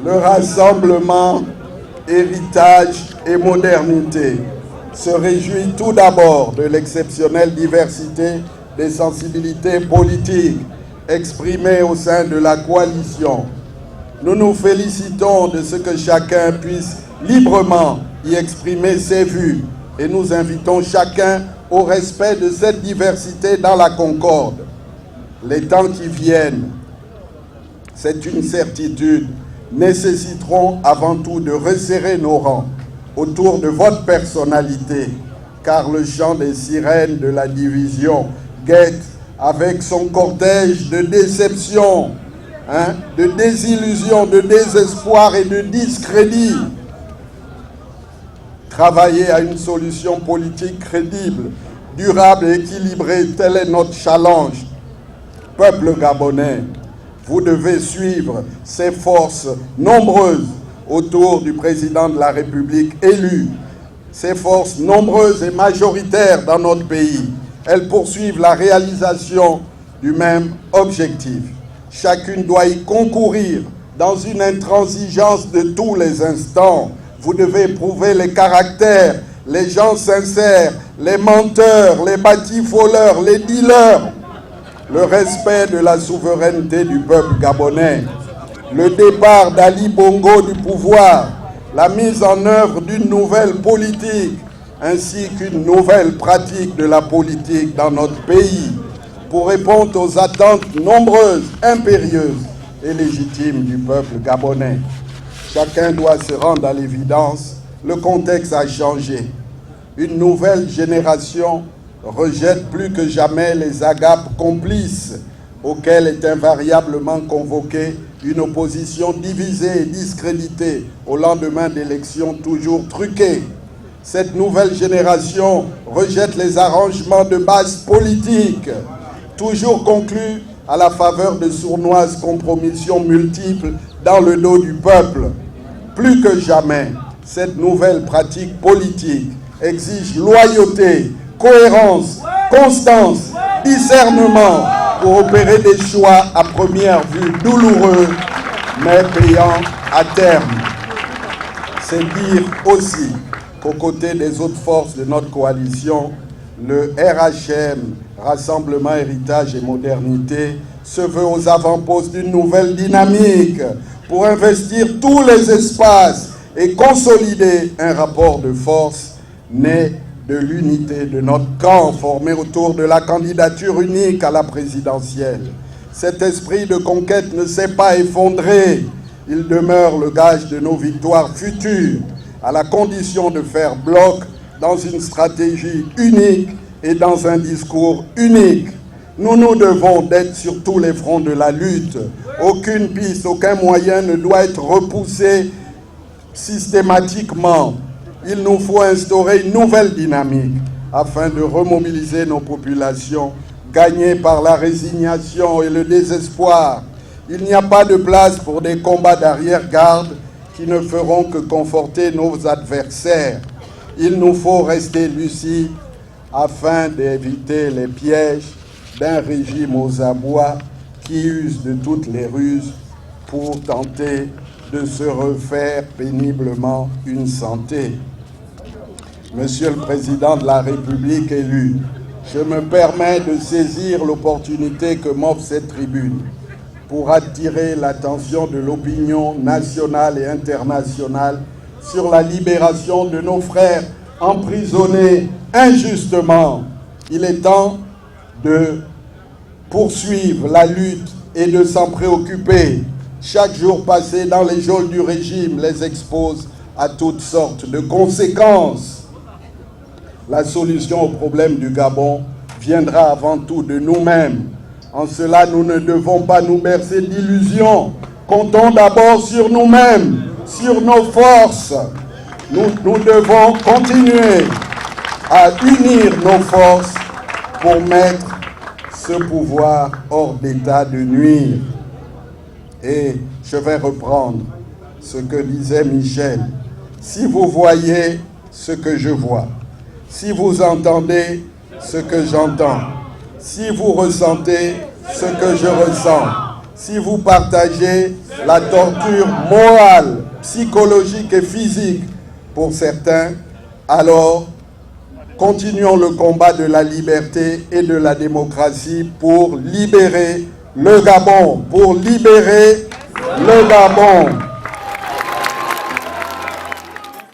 Le rassemblement, héritage et modernité se réjouit tout d'abord de l'exceptionnelle diversité des sensibilités politiques exprimées au sein de la coalition. Nous nous félicitons de ce que chacun puisse librement y exprimer ses vues et nous invitons chacun au respect de cette diversité dans la concorde. Les temps qui viennent, c'est une certitude, nécessiteront avant tout de resserrer nos rangs autour de votre personnalité, car le chant des sirènes de la division guette avec son cortège de déception, de désillusion, de désespoir et de discrédit. Travailler à une solution politique crédible, durable et équilibrée, tel est notre challenge. Peuple gabonais, vous devez suivre ces forces nombreuses autour du président de la République élu. Ces forces nombreuses et majoritaires dans notre pays, elles poursuivent la réalisation du même objectif. Chacune doit y concourir dans une intransigeance de tous les instants. Vous devez éprouver les caractères, les gens sincères, les menteurs, les batifoleurs, les dealers. Le respect de la souveraineté du peuple gabonais, le départ d'Ali Bongo du pouvoir, la mise en œuvre d'une nouvelle politique, ainsi qu'une nouvelle pratique de la politique dans notre pays, pour répondre aux attentes nombreuses, impérieuses et légitimes du peuple gabonais. Chacun doit se rendre à l'évidence, le contexte a changé. Une nouvelle génération rejette plus que jamais les agapes complices auxquelles est invariablement convoquée une opposition divisée et discréditée au lendemain d'élections toujours truquées. Cette nouvelle génération rejette les arrangements de base politique, toujours conclus à la faveur de sournoises compromissions multiples dans le dos du peuple. Plus que jamais, cette nouvelle pratique politique exige loyauté, cohérence, constance, discernement pour opérer des choix à première vue douloureux, mais payants à terme. C'est dire aussi qu'aux côtés des autres forces de notre coalition, le RHM, Rassemblement, Héritage et Modernité, se veut aux avant-postes d'une nouvelle dynamique pour investir tous les espaces et consolider un rapport de force né de l'unité de notre camp formé autour de la candidature unique à la présidentielle. Cet esprit de conquête ne s'est pas effondré. Il demeure le gage de nos victoires futures, à la condition de faire bloc dans une stratégie unique et dans un discours unique. Nous nous devons d'être sur tous les fronts de la lutte. Aucune piste, aucun moyen ne doit être repoussé systématiquement. Il nous faut instaurer une nouvelle dynamique afin de remobiliser nos populations gagnées par la résignation et le désespoir. Il n'y a pas de place pour des combats d'arrière-garde qui ne feront que conforter nos adversaires. Il nous faut rester lucides afin d'éviter les pièges d'un régime aux abois qui use de toutes les ruses pour tenter de se refaire péniblement une santé. Monsieur le Président de la République élu, je me permets de saisir l'opportunité que m'offre cette tribune pour attirer l'attention de l'opinion nationale et internationale sur la libération de nos frères emprisonnés injustement. Il est temps de poursuivre la lutte et de s'en préoccuper. Chaque jour passé dans les geôles du régime les expose à toutes sortes de conséquences. La solution au problème du Gabon viendra avant tout de nous-mêmes. En cela, nous ne devons pas nous bercer d'illusions. Comptons d'abord sur nous-mêmes, sur nos forces. Nous devons continuer à unir nos forces pour mettre ce pouvoir hors d'état de nuire. Et je vais reprendre ce que disait Michel. Si vous voyez ce que je vois, si vous entendez ce que j'entends, si vous ressentez ce que je ressens, si vous partagez la torture morale, psychologique et physique pour certains, alors continuons le combat de la liberté et de la démocratie pour libérer le Gabon, pour libérer le Gabon.